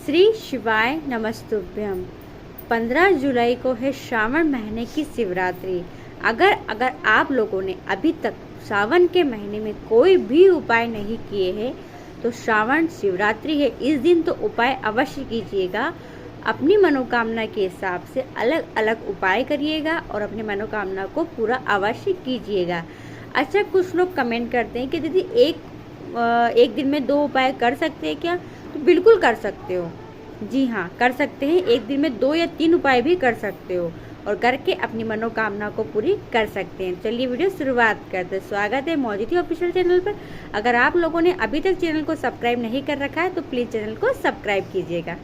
श्री शिवाय नमस्तुभ्यम। 15 जुलाई को है श्रावण महीने की शिवरात्रि। अगर आप लोगों ने अभी तक सावन के महीने में कोई भी उपाय नहीं किए हैं तो श्रावण शिवरात्रि है, इस दिन तो उपाय अवश्य कीजिएगा। अपनी मनोकामना के हिसाब से अलग अलग उपाय करिएगा और अपनी मनोकामना को पूरा अवश्य कीजिएगा। अच्छा, कुछ लोग कमेंट करते हैं कि दीदी एक दिन में 2 उपाय कर सकते हैं क्या? तो बिल्कुल कर सकते हो। जी हाँ, कर सकते हैं। एक दिन में 2 या 3 उपाय भी कर सकते हो और करके अपनी मनोकामना को पूरी कर सकते हैं। चलिए वीडियो शुरुआत करते हैं। स्वागत है मौजूदी ऑफिशियल चैनल पर। अगर आप लोगों ने अभी तक चैनल को सब्सक्राइब नहीं कर रखा है तो प्लीज़ चैनल को सब्सक्राइब कीजिएगा।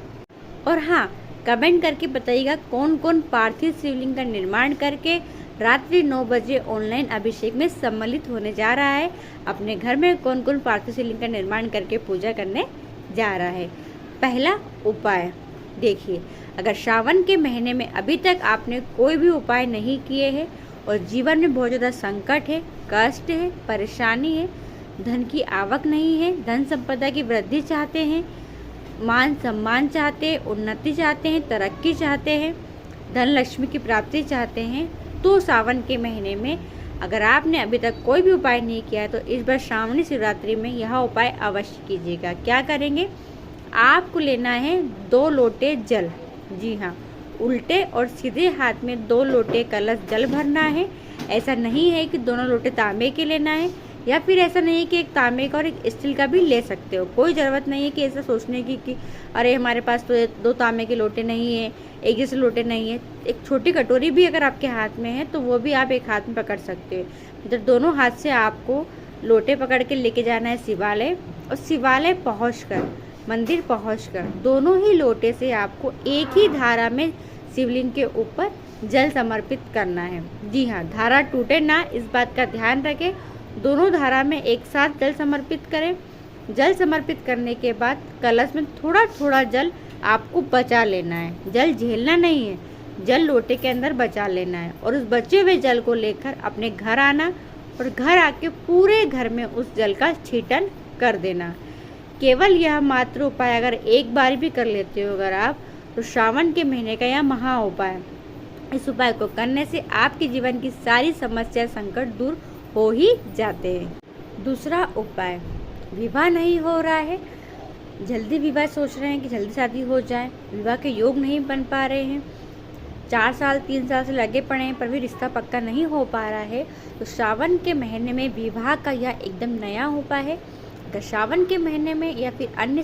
और हाँ, कमेंट करके बताइएगा कौन कौन पार्थिव शिवलिंग का निर्माण करके रात्रि 9 बजे ऑनलाइन अभिषेक में सम्मिलित होने जा रहा है। अपने घर में कौन कौन पार्थिव शिवलिंग का निर्माण करके पूजा करने जा रहा है। पहला उपाय देखिए, अगर श्रावण के महीने में अभी तक आपने कोई भी उपाय नहीं किए हैं और जीवन में बहुत ज़्यादा संकट है, कष्ट है, परेशानी है, धन की आवक नहीं है, धन संपदा की वृद्धि चाहते हैं, मान सम्मान चाहते हैं, उन्नति चाहते हैं, तरक्की चाहते हैं, धन लक्ष्मी की प्राप्ति चाहते हैं, तो सावन के महीने में अगर आपने अभी तक कोई भी उपाय नहीं किया है तो इस बार श्रावणी शिवरात्रि में यह उपाय अवश्य कीजिएगा। क्या करेंगे? आपको लेना है 2 लोटे जल। जी हाँ, उल्टे और सीधे हाथ में 2 लोटे कलश जल भरना है। ऐसा नहीं है कि दोनों लोटे तांबे के लेना है, या फिर ऐसा नहीं है कि एक तांबे का और एक स्टील का भी ले सकते हो। कोई ज़रूरत नहीं है कि ऐसा सोचने की कि अरे हमारे पास तो 2 तांबे के लोटे नहीं है, एक जैसे लोटे नहीं है। एक छोटी कटोरी भी अगर आपके हाथ में है तो वो भी आप एक हाथ में पकड़ सकते हो। मतलब दोनों हाथ से आपको लोटे पकड़ के लेके जाना है शिवालय, और शिवालय पहुंचकर, मंदिर पहुंचकर दोनों ही लोटे से आपको एक ही धारा में शिवलिंग के ऊपर जल समर्पित करना है। जी हाँ, धारा टूटे ना, इस बात का ध्यान रखें। दोनों धारा में एक साथ जल समर्पित करें। जल समर्पित करने के बाद कलश में थोड़ा थोड़ा जल आपको बचा लेना है। जल झेलना नहीं है, जल लोटे के अंदर बचा लेना है और उस बचे हुए जल को लेकर अपने घर आना और घर आके पूरे घर में उस जल का छींटन कर देना। केवल यह मात्र उपाय अगर एक बार भी कर लेते हो अगर आप, तो श्रावण के महीने का यह महा उपाय। इस उपाय को करने से आपके जीवन की सारी समस्या संकट दूर हो ही जाते हैं। दूसरा उपाय, विवाह नहीं हो रहा है, जल्दी विवाह सोच रहे हैं कि जल्दी शादी हो जाए, विवाह के योग नहीं बन पा रहे हैं, 4 साल 3 साल से लगे पड़े हैं पर भी रिश्ता पक्का नहीं हो पा रहा है, तो श्रावण के महीने में विवाह का यह एकदम नया उपाय है। अगर श्रावण के महीने में या फिर अन्य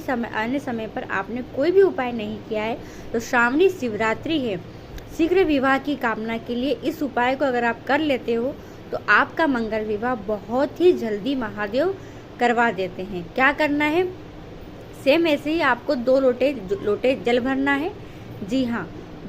समय पर आपने कोई भी उपाय नहीं किया है तो श्रावणी शिवरात्रि है, शीघ्र विवाह की कामना के लिए इस उपाय को अगर आप कर लेते हो तो आपका मंगल विवाह बहुत ही जल्दी महादेव करवा देते हैं। क्या करना है? सेम ऐसे ही आपको 2 लोटे जल भरना है। जी हाँ,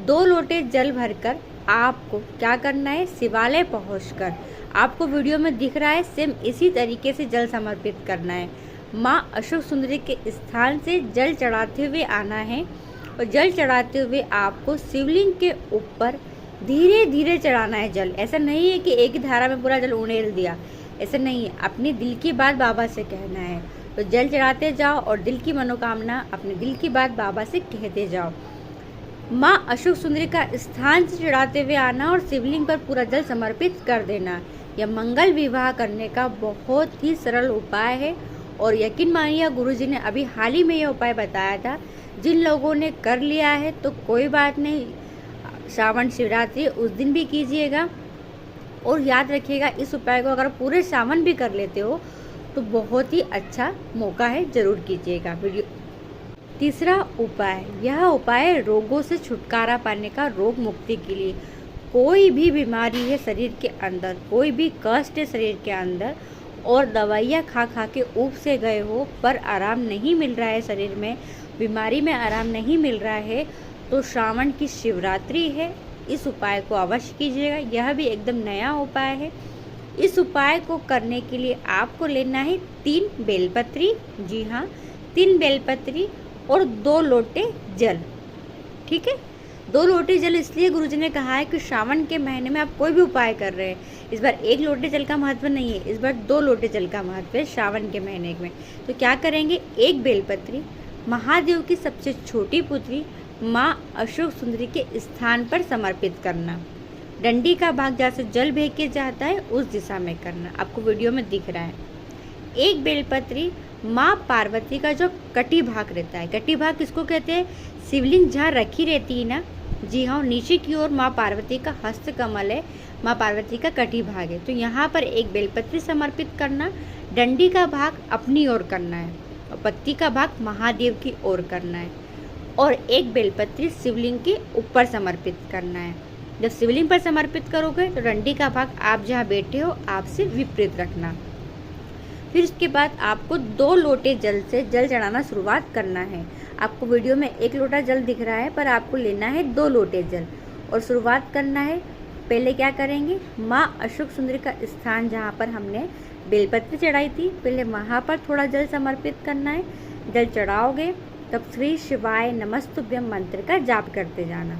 2 लोटे जल भरकर आपको क्या करना है? शिवालय पहुंचकर, आपको वीडियो में दिख रहा है सेम इसी तरीके से जल समर्पित करना है। माँ अशोक सुंदरी के स्थान से जल चढ़ाते हुए आना है और जल चढ़ाते हुए आपको शिवलिंग के ऊपर धीरे धीरे चढ़ाना है जल। ऐसा नहीं है कि एक ही धारा में पूरा जल उड़ेल दिया, ऐसा नहीं है। अपनी दिल की बात बाबा से कहना है, तो जल चढ़ाते जाओ और दिल की मनोकामना, अपने दिल की बात बाबा से कहते जाओ। माँ अशोक सुंदरी का स्थान से चढ़ाते हुए आना और शिवलिंग पर पूरा जल समर्पित कर देना। यह मंगल विवाह करने का बहुत ही सरल उपाय है और यकीन मानिए गुरुजी ने अभी हाल ही में यह उपाय बताया था। जिन लोगों ने कर लिया है तो कोई बात नहीं, श्रावण शिवरात्रि उस दिन भी कीजिएगा। और याद रखिएगा, इस उपाय को अगर पूरे सावन भी कर लेते हो तो बहुत ही अच्छा मौका है, जरूर कीजिएगा। वीडियो तीसरा उपाय, यह उपाय रोगों से छुटकारा पाने का, रोग मुक्ति के लिए। कोई भी बीमारी है शरीर के अंदर, कोई भी कष्ट है शरीर के अंदर और दवाइयाँ खा खा के ऊब से गए हो पर आराम नहीं मिल रहा है, शरीर में बीमारी में आराम नहीं मिल रहा है, तो श्रावण की शिवरात्रि है, इस उपाय को अवश्य कीजिएगा। यह भी एकदम नया उपाय है। इस उपाय को करने के लिए आपको लेना है 3 बेलपत्री। जी हाँ, 3 बेलपत्री और 2 लोटे जल। ठीक है, 2 लोटे जल इसलिए गुरुजी ने कहा है कि श्रावण के महीने में आप कोई भी उपाय कर रहे हैं। इस बार 1 लोटे जल का महत्व नहीं है, इस बार 2 लोटे जल का महत्व है श्रावण के महीने में। तो क्या करेंगे? 1 बेलपत्री महादेव की सबसे छोटी पुत्री माँ अशोक सुंदरी के स्थान पर समर्पित करना। डंडी का भाग जहाँ से जल भेज के जाता है उस दिशा में करना। आपको वीडियो में दिख रहा है। एक बेलपत्री माँ पार्वती का जो कटी भाग रहता है, कटी भाग किसको कहते हैं? शिवलिंग जहाँ रखी रहती है ना, जी हाँ, नीचे की ओर माँ पार्वती का हस्त कमल है, माँ पार्वती का कटी भाग है। तो यहाँ पर एक बेलपत्री समर्पित करना। डंडी का भाग अपनी ओर करना है और पत्ती का भाग महादेव की ओर करना है। और एक बेलपत्री शिवलिंग के ऊपर समर्पित करना है। जब शिवलिंग पर समर्पित करोगे तो डंडी का भाग आप जहाँ बैठे हो आपसे विपरीत रखना। फिर उसके बाद आपको 2 लोटे जल से जल चढ़ाना शुरुआत करना है। आपको वीडियो में 1 लोटा जल दिख रहा है, पर आपको लेना है 2 लोटे जल और शुरुआत करना है। पहले क्या करेंगे, माँ अशोक सुंदरी का स्थान जहाँ पर हमने बेलपत्री चढ़ाई थी, पहले वहाँ पर थोड़ा जल समर्पित करना है। जल चढ़ाओगे तब श्री शिवाय नमस्तुभ्यम मंत्र का जाप करते जाना।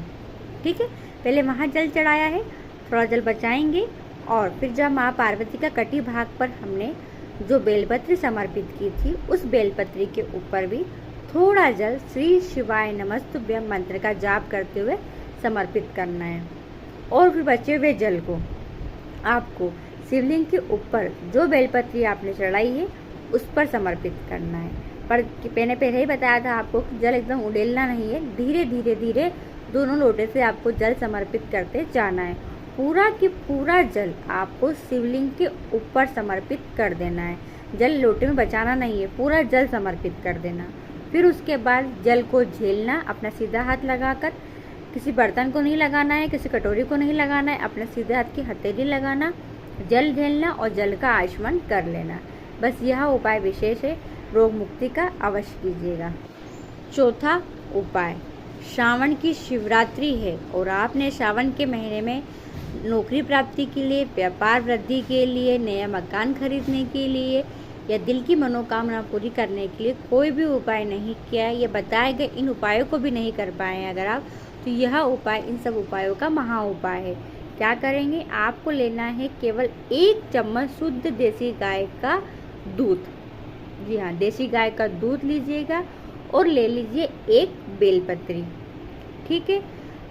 ठीक है, पहले वहाँ जल चढ़ाया है, थोड़ा जल बचाएंगे और फिर जब माँ पार्वती का कटी भाग पर हमने जो बेलपत्री समर्पित की थी, उस बेलपत्री के ऊपर भी थोड़ा जल श्री शिवाय नमस्तुभ्यम मंत्र का जाप करते हुए समर्पित करना है। और फिर बचे हुए जल को आपको शिवलिंग के ऊपर जो बेलपत्री आपने चढ़ाई है उस पर समर्पित करना है। पर मैंने पहले ही बताया था आपको कि जल एकदम उड़ेलना नहीं है, धीरे धीरे धीरे दोनों लोटे से आपको जल समर्पित करते जाना है। पूरा की पूरा जल आपको शिवलिंग के ऊपर समर्पित कर देना है। जल लोटे में बचाना नहीं है, पूरा जल समर्पित कर देना। फिर उसके बाद जल को झेलना, अपना सीधा हाथ लगाकर, किसी बर्तन को नहीं लगाना है, किसी कटोरी को नहीं लगाना है, अपने सीधे हाथ की हथेली लगाना, जल झेलना और जल का आचमन कर लेना। बस यह उपाय विशेष है, रोग मुक्ति का अवश्य कीजिएगा। चौथा उपाय, श्रावण की शिवरात्रि है और आपने श्रावण के महीने में नौकरी प्राप्ति के लिए, व्यापार वृद्धि के लिए, नया मकान खरीदने के लिए या दिल की मनोकामना पूरी करने के लिए कोई भी उपाय नहीं किया है, ये बताए गए इन उपायों को भी नहीं कर पाए हैं अगर आप, तो यह उपाय इन सब उपायों का महा उपाय है। क्या करेंगे, आपको लेना है केवल 1 चम्मच शुद्ध देसी गाय का दूध। जी हाँ, देसी गाय का दूध लीजिएगा और ले लीजिए 1 बेलपत्री। ठीक है,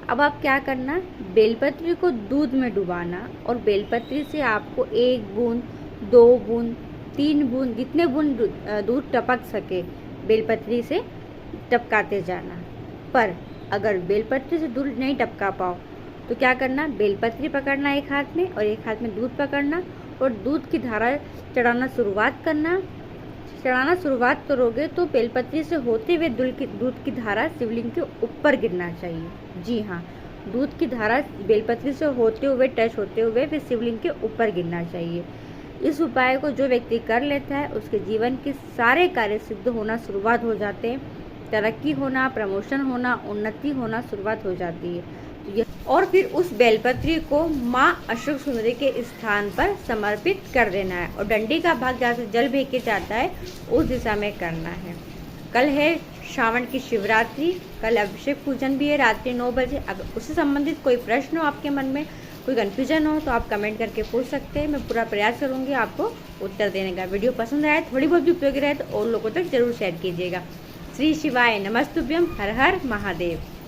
अब आप क्या करना, बेलपत्री को दूध में डुबाना और बेलपत्री से आपको 1 बूंद, 2 बूंद, 3 बूंद, जितने बूंद दूध टपक सके बेलपत्री से टपकाते जाना। पर अगर बेलपत्री से दूध नहीं टपका पाओ तो क्या करना, बेलपत्री पकड़ना एक हाथ में और एक हाथ में दूध पकड़ना और दूध की धारा चढ़ाना शुरुआत करना। चढ़ाना शुरुआत करोगे तो बेलपत्री से होते हुए दूध की धारा शिवलिंग के ऊपर गिरना चाहिए। जी हाँ, दूध की धारा बेलपत्री से होते हुए, टच होते हुए फिर शिवलिंग के ऊपर गिरना चाहिए। इस उपाय को जो व्यक्ति कर लेता है उसके जीवन के सारे कार्य सिद्ध होना शुरुआत हो जाते हैं। तरक्की होना, प्रमोशन होना, उन्नति होना शुरुआत हो जाती है। और फिर उस बेलपत्री को माँ अशोक सुंदरी के स्थान पर समर्पित कर देना है और डंडी का भाग जहाँ से जल भेज के जाता है उस दिशा में करना है। कल है श्रावण की शिवरात्रि, कल अभिषेक पूजन भी है रात्रि 9 बजे। अगर उससे संबंधित कोई प्रश्न हो आपके मन में, कोई कन्फ्यूजन हो तो आप कमेंट करके पूछ सकते हैं। मैं पूरा प्रयास करूँगी आपको उत्तर देने का। वीडियो पसंद आए, थोड़ी बहुत भी उपयोगी रहे तो और लोगों तक जरूर शेयर कीजिएगा। श्री शिवाय नमस्तुभ्यम। हर हर महादेव।